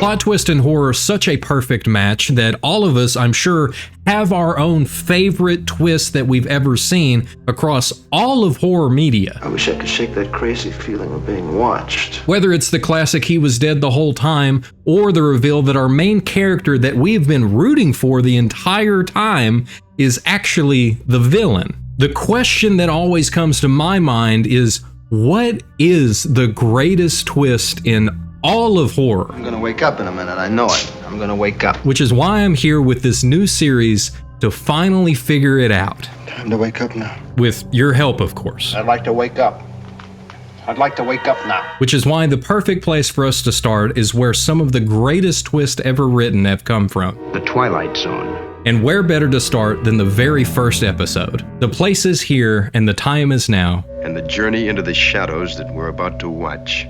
Plot twist and horror, such a perfect match that all of us, I'm sure, have our own favorite twist that we've ever seen across all of horror media. I wish I could shake that crazy feeling of being watched. Whether it's the classic he was dead the whole time, or the reveal that our main character that we've been rooting for the entire time is actually the villain. The question that always comes to my mind is, what is the greatest twist in all of horror? I'm gonna wake up in a minute, I know it. I'm gonna wake up. Which is why I'm here with this new series to finally figure it out. Time to wake up now. With your help, of course. I'd like to wake up. I'd like to wake up now. Which is why the perfect place for us to start is where some of the greatest twists ever written have come from. The Twilight Zone. And where better to start than the very first episode? The place is here and the time is now. And the journey into the shadows that we're about to watch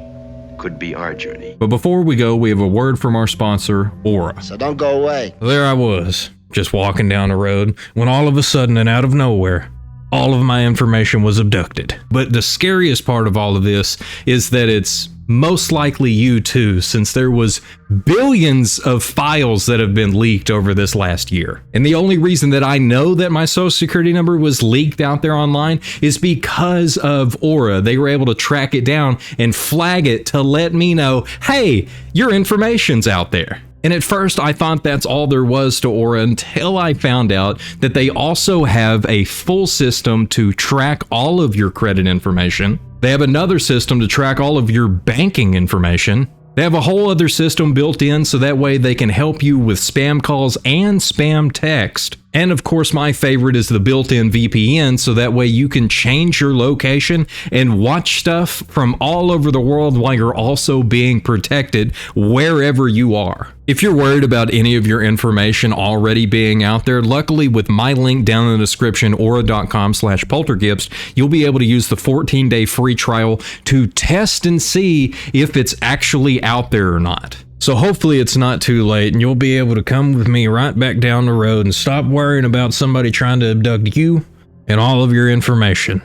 could be our journey. But before we go, we have a word from our sponsor, Aura. So don't go away. There I was, just walking down the road, when all of a sudden and out of nowhere, all of my information was abducted. But the scariest part of all of this is that it's most likely you too, since there was billions of files that have been leaked over this last year. And the only reason that I know that my social security number was leaked out there online is because of Aura. They were able to track it down and flag it to let me know, hey, your information's out there. And at first I thought that's all there was to Aura until I found out that they also have a full system to track all of your credit information. They have another system to track all of your banking information. They have a whole other system built in so that way they can help you with spam calls and spam text. And of course, my favorite is the built-in VPN, so that way you can change your location and watch stuff from all over the world while you're also being protected wherever you are. If you're worried about any of your information already being out there, luckily with my link down in the description, aura.com/poltergibbst, you'll be able to use the 14-day free trial to test and see if it's actually out there or not. So hopefully it's not too late and you'll be able to come with me right back down the road and stop worrying about somebody trying to abduct you and all of your information.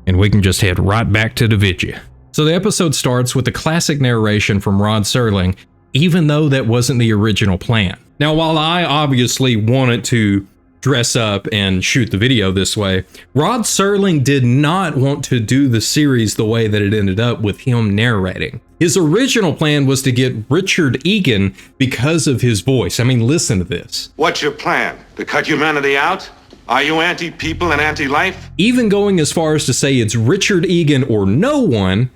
And we can just head right back to the video. So the episode starts with the classic narration from Rod Serling, even though that wasn't the original plan. Now, while I obviously wanted to dress up and shoot the video this way, Rod Serling did not want to do the series the way that it ended up with him narrating. His original plan was to get Richard Egan because of his voice. I mean, listen to this. What's your plan? To cut humanity out? Are you anti-people and anti-life? Even going as far as to say it's Richard Egan or no one,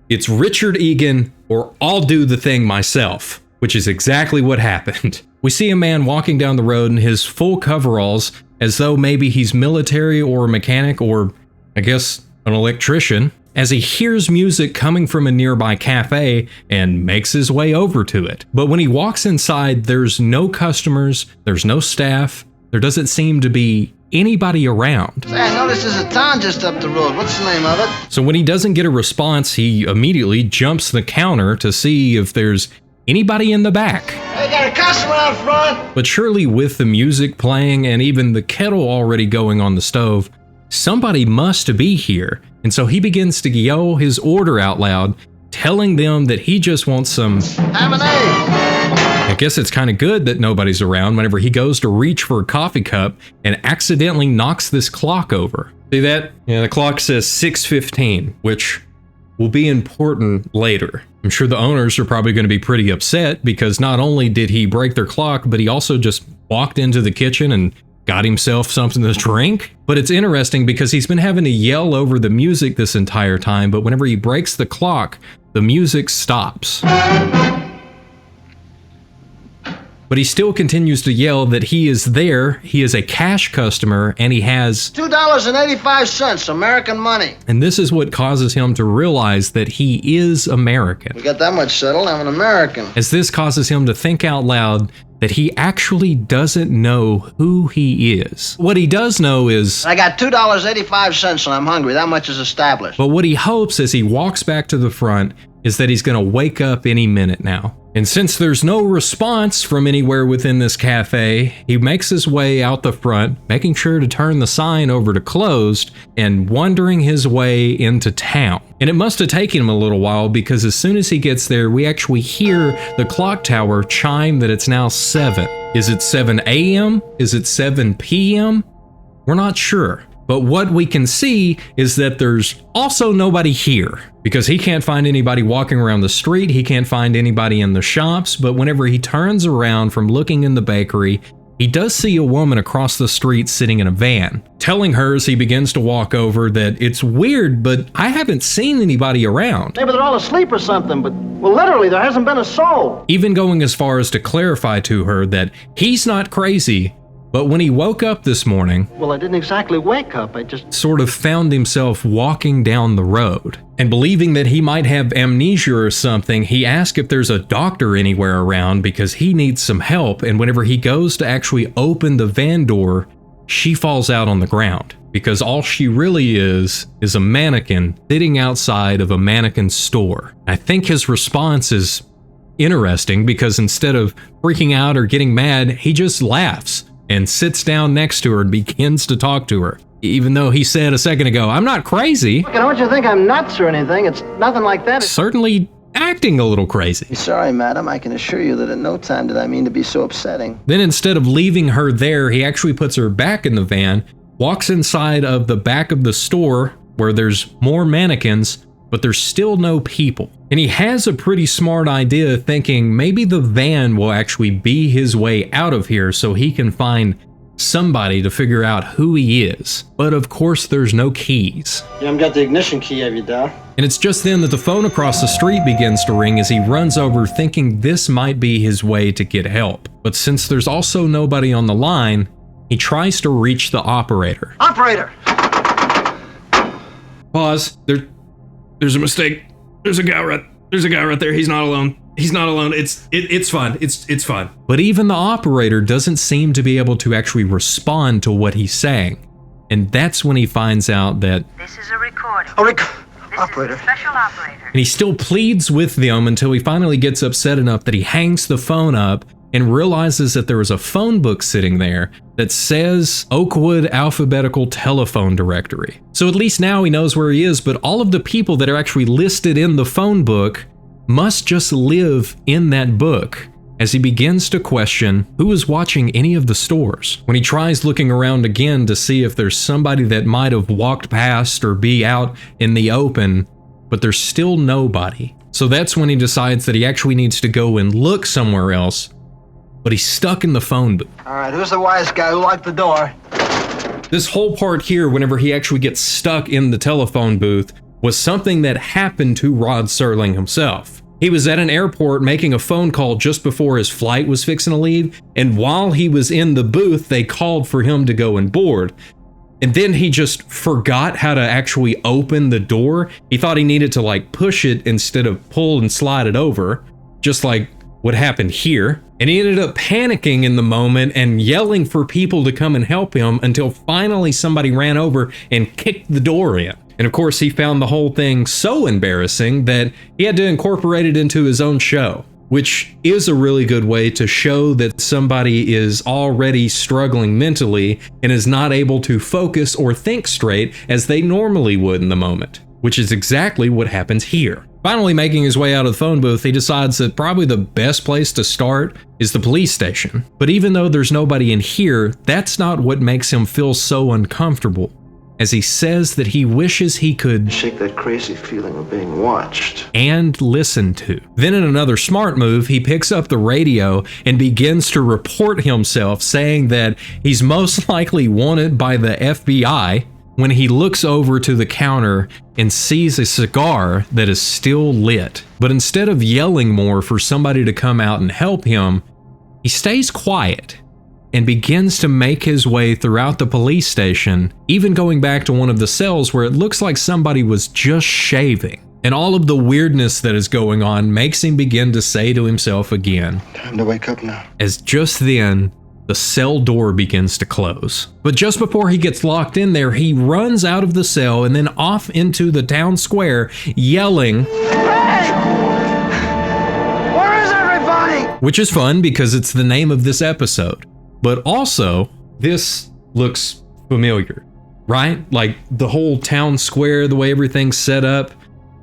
it's Richard Egan or I'll do the thing myself, which is exactly what happened. We see a man walking down the road in his full coveralls as though maybe he's military or a mechanic or, I guess, an electrician, as he hears music coming from a nearby cafe and makes his way over to it. But when he walks inside, there's no customers, there's no staff, there doesn't seem to be anybody around. Say, I noticed there's a town just up the road. What's the name of it? So when he doesn't get a response, he immediately jumps the counter to see if there's anybody in the back. I got a customer out front. But surely with the music playing and even the kettle already going on the stove, somebody must be here. And so he begins to yell his order out loud, telling them that he just wants some Lemonade. I guess it's kind of good that nobody's around whenever he goes to reach for a coffee cup and accidentally knocks this clock over. See that? Yeah, the clock says 6:15, which will be important later. I'm sure the owners are probably going to be pretty upset because not only did he break their clock, but he also just walked into the kitchen and got himself something to drink. But it's interesting because he's been having to yell over the music this entire time, but whenever he breaks the clock, the music stops. But he still continues to yell that he is there, he is a cash customer, and he has $2.85, American money. And this is what causes him to realize that he is American. We got that much settled, I'm an American. As this causes him to think out loud that he actually doesn't know who he is. What he does know is, I got $2.85 and I'm hungry, that much is established. But what he hopes as he walks back to the front is that he's gonna wake up any minute now. And since there's no response from anywhere within this cafe, he makes his way out the front, making sure to turn the sign over to closed and wandering his way into town. And it must have taken him a little while because as soon as he gets there, we actually hear the clock tower chime that it's now 7. Is it 7 a.m.? Is it 7 p.m.? We're not sure. But what we can see is that there's also nobody here because he can't find anybody walking around the street. He can't find anybody in the shops. But whenever he turns around from looking in the bakery, he does see a woman across the street sitting in a van, telling her as he begins to walk over that it's weird, but I haven't seen anybody around. Maybe they're all asleep or something, but, well, literally, there hasn't been a soul. Even going as far as to clarify to her that he's not crazy, but when he woke up this morning, Well, I didn't exactly wake up. I just... sort of found himself walking down the road. And believing that he might have amnesia or something, he asked if there's a doctor anywhere around because he needs some help. And whenever he goes to actually open the van door, she falls out on the ground. Because all she really is a mannequin sitting outside of a mannequin store. I think his response is interesting because instead of freaking out or getting mad, he just laughs and sits down next to her and begins to talk to her. Even though he said a second ago, I'm not crazy. Look, I don't want you to think I'm nuts or anything. It's nothing like that. Certainly acting a little crazy. Sorry, madam. I can assure you that at no time did I mean to be so upsetting. Then instead of leaving her there, he actually puts her back in the van, walks inside of the back of the store where there's more mannequins, but there's still no people. And he has a pretty smart idea thinking maybe the van will actually be his way out of here so he can find somebody to figure out who he is. But of course there's no keys. You haven't got the ignition key, have you, Dal? And it's just then that the phone across the street begins to ring as he runs over thinking this might be his way to get help. But since there's also nobody on the line, he tries to reach the operator. Operator! Pause. There's a mistake. There's a guy right there. He's not alone. He's not alone. It's fine. It's fine. But even the operator doesn't seem to be able to actually respond to what he's saying. And that's when he finds out that This is a recording. Operator. This is a special operator. and he still pleads with them until he finally gets upset enough that he hangs the phone up and realizes that there was a phone book sitting there that says Oakwood Alphabetical Telephone Directory. So at least now he knows where he is, but all of the people that are actually listed in the phone book must just live in that book as he begins to question who is watching any of the stores. When he tries looking around again to see if there's somebody that might have walked past or be out in the open, but there's still nobody. So that's when he decides that he actually needs to go and look somewhere else, but he's stuck in the phone booth. All right, who's the wise guy who locked the door? This whole part here, whenever he actually gets stuck in the telephone booth, was something that happened to Rod Serling himself. He was at an airport making a phone call just before his flight was fixing to leave, and while he was in the booth, they called for him to go and board. And then he just forgot how to actually open the door. He thought he needed to like push it instead of pull and slide it over, just like what happened here. And he ended up panicking in the moment and yelling for people to come and help him until finally somebody ran over and kicked the door in. And of course, he found the whole thing so embarrassing that he had to incorporate it into his own show, which is a really good way to show that somebody is already struggling mentally and is not able to focus or think straight as they normally would in the moment, which is exactly what happens here. Finally making his way out of the phone booth, he decides that probably the best place to start is the police station. But even though there's nobody in here, that's not what makes him feel so uncomfortable, as he says that he wishes he could Shake that crazy feeling of being watched. and listened to. Then in another smart move, he picks up the radio and begins to report himself, saying that he's most likely wanted by the FBI, when he looks over to the counter and sees a cigar that is still lit. But instead of yelling more for somebody to come out and help him, he stays quiet and begins to make his way throughout the police station, even going back to one of the cells where it looks like somebody was just shaving. And all of the weirdness that is going on makes him begin to say to himself again, Time to wake up now. as just then, the cell door begins to close. But just before he gets locked in there, he runs out of the cell and then off into the town square, yelling, Hey! Where is everybody? me! Which is fun because it's the name of this episode. But also, this looks familiar, right? Like the whole town square, the way everything's set up,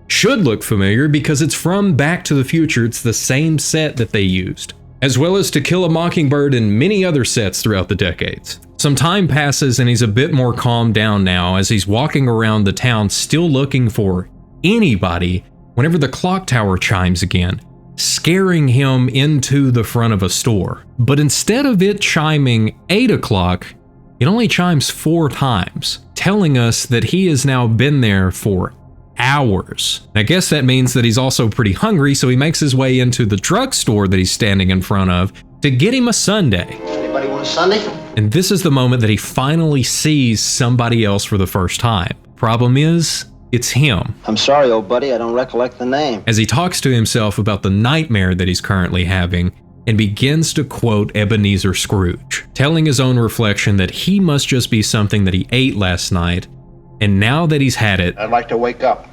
should look familiar because it's from Back to the Future. It's the same set that they used, as well as To Kill a Mockingbird and many other sets throughout the decades. Some time passes and he's a bit more calmed down now as he's walking around the town still looking for anybody whenever the clock tower chimes again, scaring him into the front of a store. But instead of it chiming 8 o'clock, it only chimes 4 times, telling us that he has now been there for hours. I guess that means that he's also pretty hungry, so he makes his way into the drugstore that he's standing in front of to get him a sundae. Anybody want a Sunday? And this is the moment that he finally sees somebody else for the first time. Problem is, it's him. I'm sorry, old buddy, I don't recollect the name. As he talks to himself about the nightmare that he's currently having and begins to quote Ebenezer Scrooge, telling his own reflection that he must just be something that he ate last night, and now that he's had it, I'd like to wake up.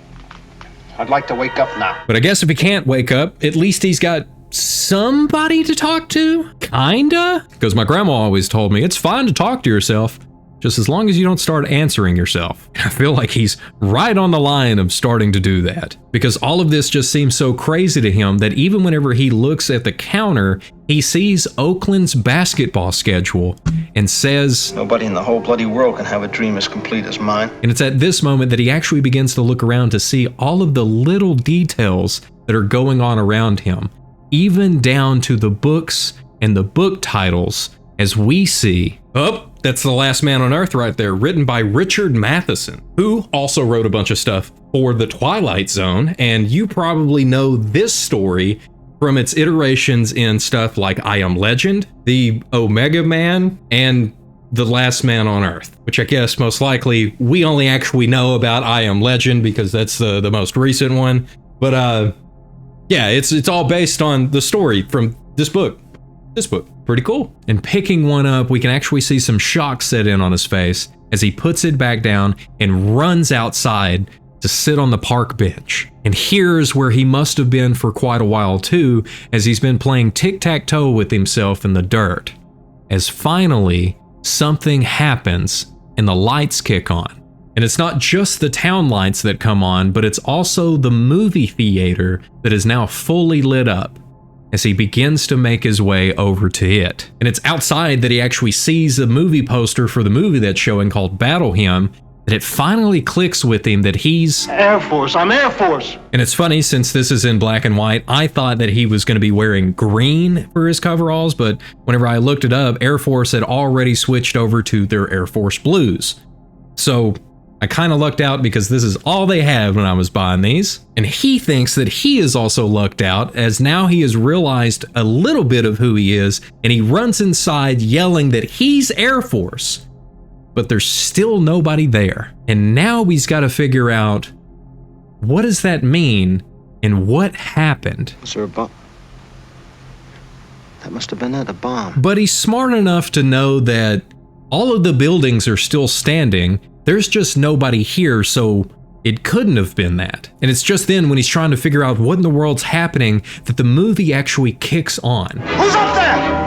I'd like to wake up now. But I guess if he can't wake up, at least he's got somebody to talk to? Kinda? Because my grandma always told me it's fine to talk to yourself, just as long as you don't start answering yourself. I feel like he's right on the line of starting to do that, because all of this just seems so crazy to him that even whenever he looks at the counter, he sees Oakland's basketball schedule and says, Nobody in the whole bloody world can have a dream as complete as mine. and it's at this moment that he actually begins to look around to see all of the little details that are going on around him, even down to the books and the book titles, as we see, oh, that's The Last Man on Earth right there, written by Richard Matheson, who also wrote a bunch of stuff for the Twilight Zone, and you probably know this story from its iterations in stuff like I Am Legend, The Omega Man, and The Last Man on Earth, which I guess most likely we only actually know about I Am Legend because that's the most recent one. But yeah, it's all based on the story from this book. Pretty cool. And picking one up, we can actually see some shock set in on his face as he puts it back down and runs outside to sit on the park bench. And here's where he must have been for quite a while too, as he's been playing tic-tac-toe with himself in the dirt. As finally, something happens and the lights kick on. And it's not just the town lights that come on, but it's also the movie theater that is now fully lit up, as he begins to make his way over to it. And it's outside that he actually sees the movie poster for the movie that's showing called Battle Hymn, that it finally clicks with him that he's Air Force, I'm Air Force. And it's funny, since this is in black and white, I thought that he was going to be wearing green for his coveralls, but whenever I looked it up, Air Force had already switched over to their Air Force Blues. So I kind of lucked out because this is all they had when I was buying these. And he thinks that he is also lucked out, as now he has realized a little bit of who he is, and he runs inside yelling that he's Air Force. But there's still nobody there. And now he's got to figure out, what does that mean and what happened? Was there a bomb? That must have been it, a bomb. But he's smart enough to know that all of the buildings are still standing. There's just nobody here, so it couldn't have been that. And it's just then when he's trying to figure out what in the world's happening that the movie actually kicks on. Who's up there?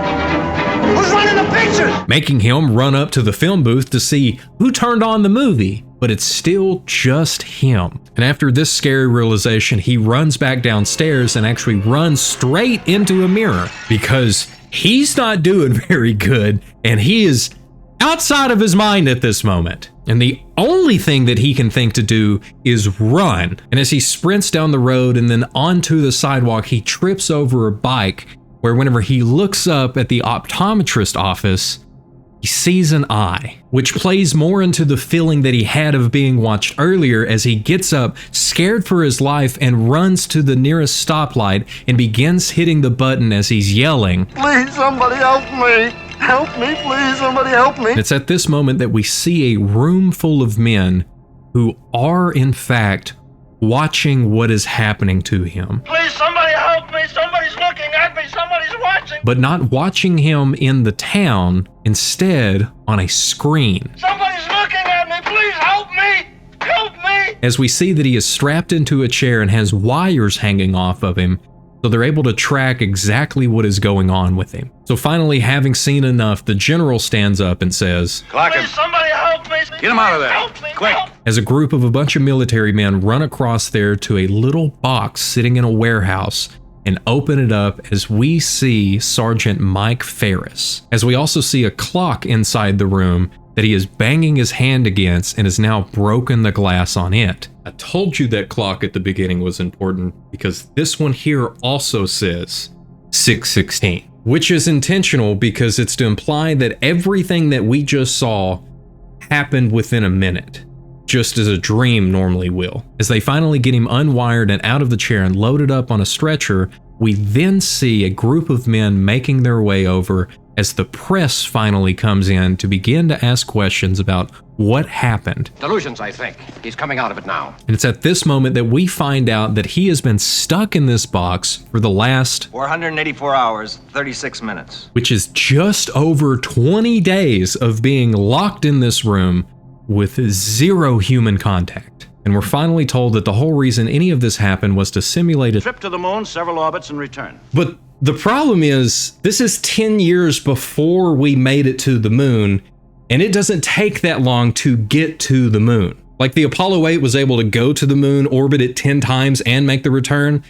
Who's running the pictures? Making him run up to the film booth to see who turned on the movie, but it's still just him. And after this scary realization, he runs back downstairs and actually runs straight into a mirror because he's not doing very good and he is outside of his mind at this moment. And the only thing that he can think to do is run. And as he sprints down the road and then onto the sidewalk, he trips over a bike where whenever he looks up at the optometrist office, he sees an eye, which plays more into the feeling that he had of being watched earlier as he gets up, scared for his life, and runs to the nearest stoplight and begins hitting the button as he's yelling, Please, somebody help me. Help me, please, somebody help me. It's at this moment that we see a room full of men who are, in fact, watching what is happening to him. Please, somebody help me. Somebody's looking at me. Somebody's watching. But not watching him in the town, instead on a screen. Somebody's looking at me. Please help me. Help me. As we see that he is strapped into a chair and has wires hanging off of him, So they're able to track exactly what is going on with him. So finally, having seen enough, the general stands up and says, Clock him. Somebody help me! Get him out of there. Help me! Quick. Help. as a group of a bunch of military men run across there to a little box sitting in a warehouse and open it up as we see Sergeant Mike Ferris. As we also see a clock inside the room that he is banging his hand against and has now broken the glass on it. I told you that clock at the beginning was important because this one here also says 6:16, which is intentional because it's to imply that everything that we just saw happened within a minute, just as a dream normally will. As they finally get him unwired and out of the chair and loaded up on a stretcher, we then see a group of men making their way over as the press finally comes in to begin to ask questions about what happened. Delusions, I think. He's coming out of it now. And it's at this moment that we find out that he has been stuck in this box for the last 484 hours, 36 minutes. which is just over 20 days of being locked in this room with zero human contact. And we're finally told that the whole reason any of this happened was to simulate a Trip to the moon, several orbits, and return. But the problem is, this is 10 years before we made it to the moon, and it doesn't take that long to get to the moon. Like the Apollo 8 was able to go to the moon, orbit it 10 times, and make the return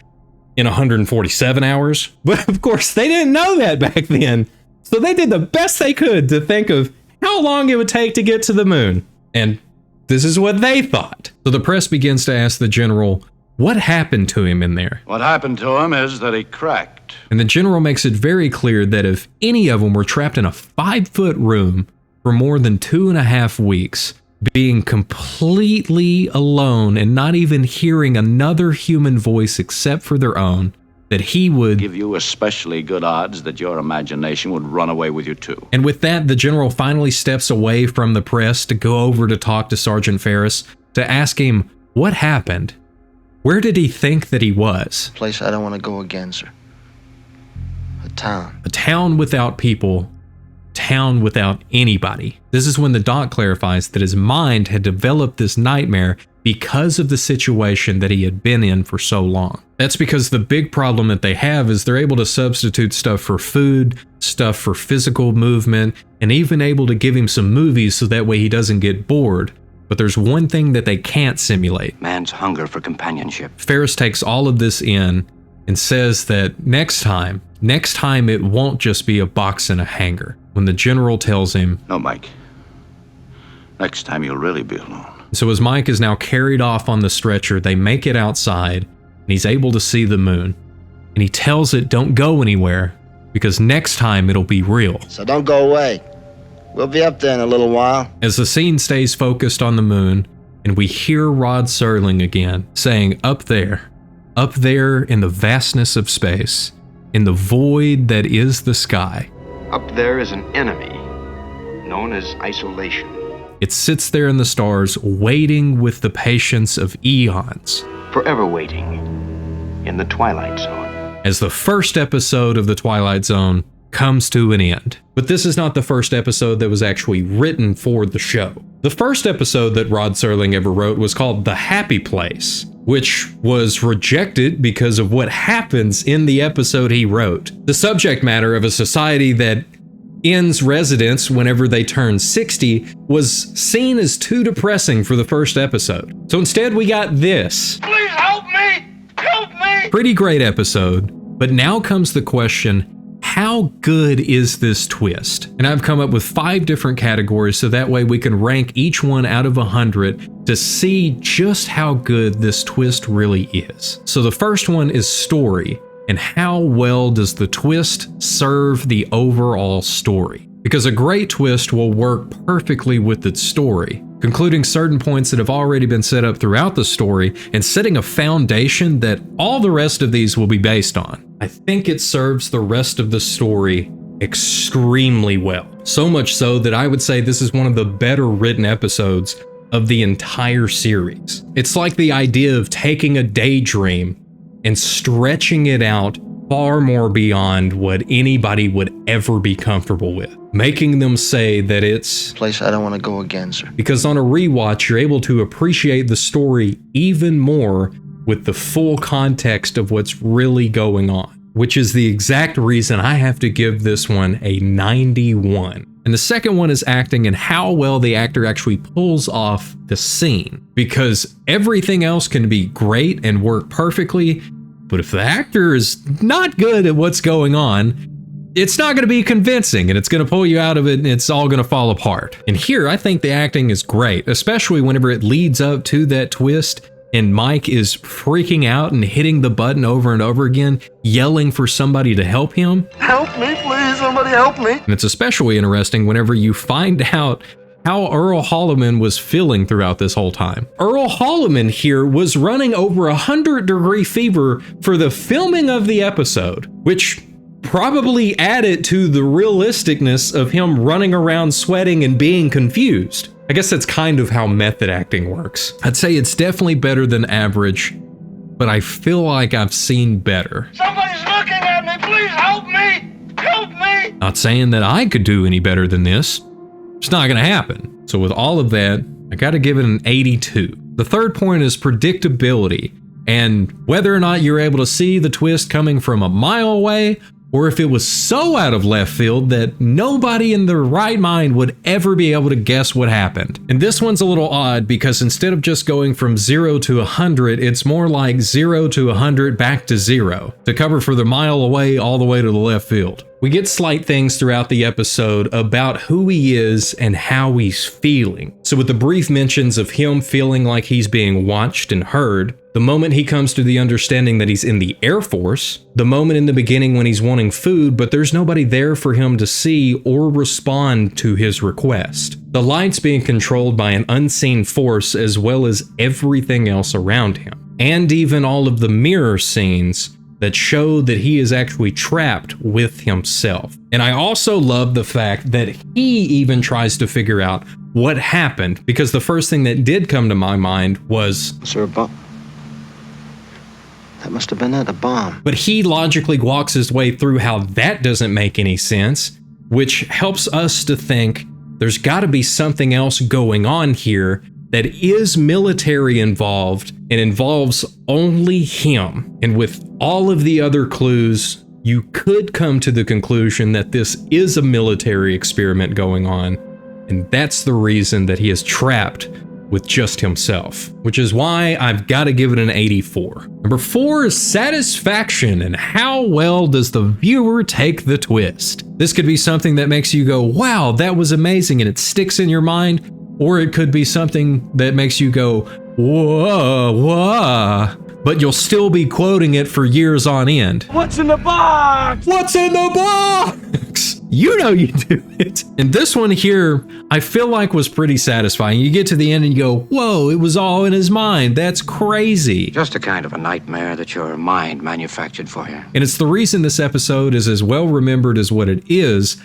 in 147 hours. But of course, they didn't know that back then. So they did the best they could to think of how long it would take to get to the moon. And this is what they thought. So the press begins to ask the general, what happened to him in there? What happened to him is that he cracked. And the general makes it very clear that if any of them were trapped in a 5-foot room for more than 2.5 weeks, being completely alone and not even hearing another human voice except for their own, that he would Give you especially good odds that your imagination would run away with you too. And with that, the general finally steps away from the press to go over to talk to Sergeant Ferris to ask him what happened. Where did he think that he was? Place I don't want to go again, sir. A town. A town without people, town without anybody. This is when the doc clarifies that his mind had developed this nightmare because of the situation that he had been in for so long. That's because the big problem that they have is they're able to substitute stuff for food, stuff for physical movement, and even able to give him some movies so that way he doesn't get bored. But there's one thing that they can't simulate. Man's hunger for companionship. Ferris takes all of this in and says that next time it won't just be a box and a hanger. When the general tells him, No, Mike. Next time you'll really be alone. so as Mike is now carried off on the stretcher, they make it outside and he's able to see the moon. And he tells it, don't go anywhere because next time it'll be real. So don't go away. We'll be up there in a little while. As the scene stays focused on the moon, and we hear Rod Serling again saying, up there in the vastness of space, in the void that is the sky. Up there is an enemy known as isolation. It sits there in the stars, waiting with the patience of eons. Forever waiting in the Twilight Zone. As the first episode of the Twilight Zone comes to an end. But this is not the first episode that was actually written for the show. The first episode that Rod Serling ever wrote was called The Happy Place, which was rejected because of what happens in the episode he wrote. The subject matter of a society that ends residents whenever they turn 60 was seen as too depressing for the first episode. So instead we got this. Please help me! Help me! Pretty great episode, but now comes the question, how good is this twist? And I've come up with 5 different categories so that way we can rank each one out of 100 to see just how good this twist really is. So the first one is story, and how well does the twist serve the overall story? Because a great twist will work perfectly with its story, concluding certain points that have already been set up throughout the story and setting a foundation that all the rest of these will be based on. I think it serves the rest of the story extremely well. So much so that I would say this is one of the better written episodes of the entire series. It's like the idea of taking a daydream and stretching it out far more beyond what anybody would ever be comfortable with, making them say that it's Place I don't want to go again, sir. because on a rewatch you're able to appreciate the story even more with the full context of what's really going on, which is the exact reason I have to give this one a 91. And the second one is acting and how well the actor actually pulls off the scene, because everything else can be great and work perfectly, but if the actor is not good at what's going on, it's not going to be convincing and it's going to pull you out of it and it's all going to fall apart. And here, I think the acting is great, especially whenever it leads up to that twist and Mike is freaking out and hitting the button over and over again, yelling for somebody to help him. Help me, please, somebody help me. And it's especially interesting whenever you find out how Earl Holliman was feeling throughout this whole time. Earl Holliman here was running over 100-degree fever for the filming of the episode, which probably added to the realisticness of him running around sweating and being confused. I guess that's kind of how method acting works. I'd say it's definitely better than average, but I feel like I've seen better. Somebody's looking at me. Please help me. Help me. Not saying that I could do any better than this. It's not gonna happen. So with all of that, I gotta give it an 82. The third point is predictability, and whether or not you're able to see the twist coming from a mile away, or if it was so out of left field that nobody in their right mind would ever be able to guess what happened. And this one's a little odd because instead of just going from 0 to 100, it's more like 0 to 100 back to 0 to cover for the mile away all the way to the left field. We get slight things throughout the episode about who he is and how he's feeling. So with the brief mentions of him feeling like he's being watched and heard, the moment he comes to the understanding that he's in the Air Force, the moment in the beginning when he's wanting food, but there's nobody there for him to see or respond to his request. The lights being controlled by an unseen force as well as everything else around him. And even all of the mirror scenes that show that he is actually trapped with himself. And I also love the fact that he even tries to figure out what happened, because the first thing that did come to my mind was, Was there a bomb? That must have been it, a bomb. but he logically walks his way through how that doesn't make any sense, which helps us to think there's got to be something else going on here that is military involved and involves only him. And with all of the other clues, you could come to the conclusion that this is a military experiment going on, and that's the reason that he is trapped with just himself, which is why I've got to give it an 84. Number 4 is satisfaction, and how well does the viewer take the twist? This could be something that makes you go, wow, that was amazing, and it sticks in your mind, or it could be something that makes you go, whoa, whoa, but you'll still be quoting it for years on end. What's in the box? What's in the box? You know you do it. And this one here, I feel like was pretty satisfying. You get to the end and you go, whoa, it was all in his mind. That's crazy. Just a kind of a nightmare that your mind manufactured for you. And it's the reason this episode is as well remembered as what it is,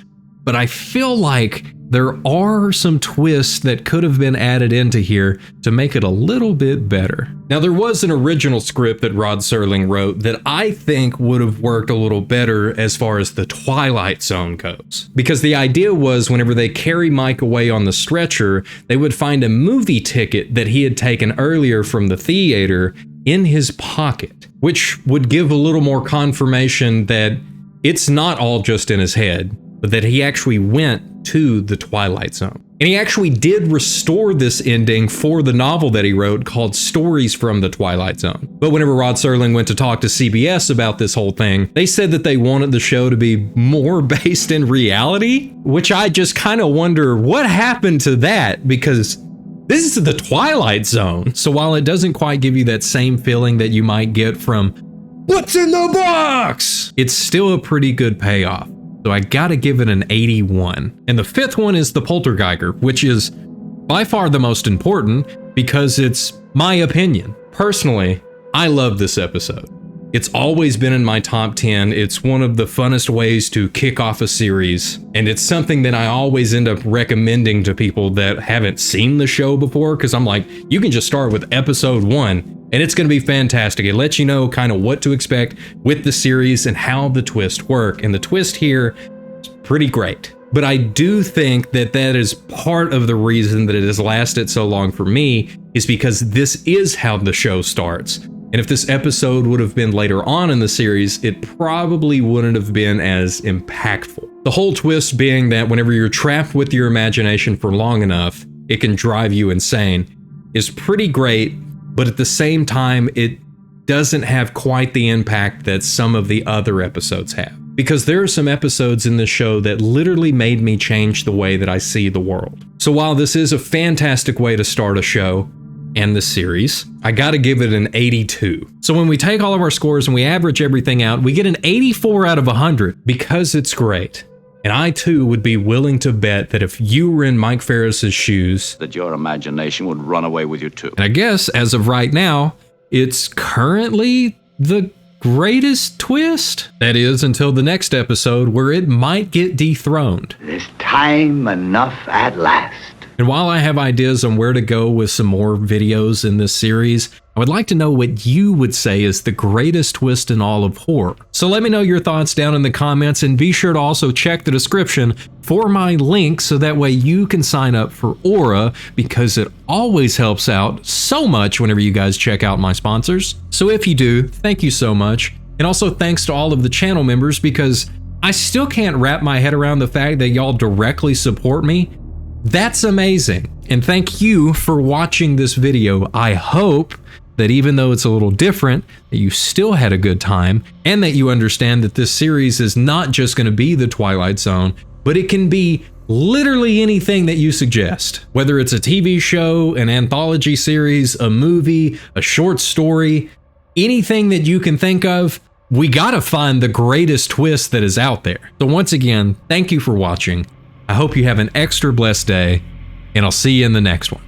but I feel like there are some twists that could have been added into here to make it a little bit better. Now, there was an original script that Rod Serling wrote that I think would have worked a little better as far as the Twilight Zone goes. Because the idea was whenever they carry Mike away on the stretcher, they would find a movie ticket that he had taken earlier from the theater in his pocket, which would give a little more confirmation that it's not all just in his head, but that he actually went to the Twilight Zone. And he actually did restore this ending for the novel that he wrote called Stories from the Twilight Zone. But whenever Rod Serling went to talk to CBS about this whole thing, they said that they wanted the show to be more based in reality, which I just kind of wonder what happened to that, because this is the Twilight Zone. So while it doesn't quite give you that same feeling that you might get from what's in the box, it's still a pretty good payoff. So I gotta give it an 81. And the fifth one is the Poltergeiger, which is by far the most important because it's my opinion. Personally, I love this episode. It's always been in my top 10. It's one of the funnest ways to kick off a series. And it's something that I always end up recommending to people that haven't seen the show before, because I'm like, you can just start with episode 1 and it's going to be fantastic. It lets you know kind of what to expect with the series and how the twists work. And the twist here is pretty great. But I do think that that is part of the reason that it has lasted so long for me, is because this is how the show starts. And And if this episode would have been later on in the series, it probably wouldn't have been as impactful. The whole twist being that whenever you're trapped with your imagination for long enough, it can drive you insane, is pretty great, but at the same time, it doesn't have quite the impact that some of the other episodes have. Because there are some episodes in this show that literally made me change the way that I see the world. So while this is a fantastic way to start a show and the series, I gotta give it an 82. So when we take all of our scores and we average everything out, we get an 84 out of 100 because it's great. And I too would be willing to bet that if you were in Mike Ferris's shoes, that your imagination would run away with you too. And I guess as of right now, it's currently the greatest twist. That is, until the next episode where it might get dethroned. It's time enough at last. And while I have ideas on where to go with some more videos in this series, I would like to know what you would say is the greatest twist in all of horror. So let me know your thoughts down in the comments, and be sure to also check the description for my link so that way you can sign up for Aura, because it always helps out so much whenever you guys check out my sponsors. So if you do, thank you so much. And also thanks to all of the channel members, because I still can't wrap my head around the fact that y'all directly support me. That's amazing. And thank you for watching this video. I hope that even though it's a little different, that you still had a good time, and that you understand that this series is not just going to be the Twilight Zone, but it can be literally anything that you suggest. Whether it's a TV show, an anthology series, a movie, a short story, anything that you can think of, we gotta find the greatest twist that is out there. So once again, thank you for watching. I hope you have an extra blessed day, and I'll see you in the next one.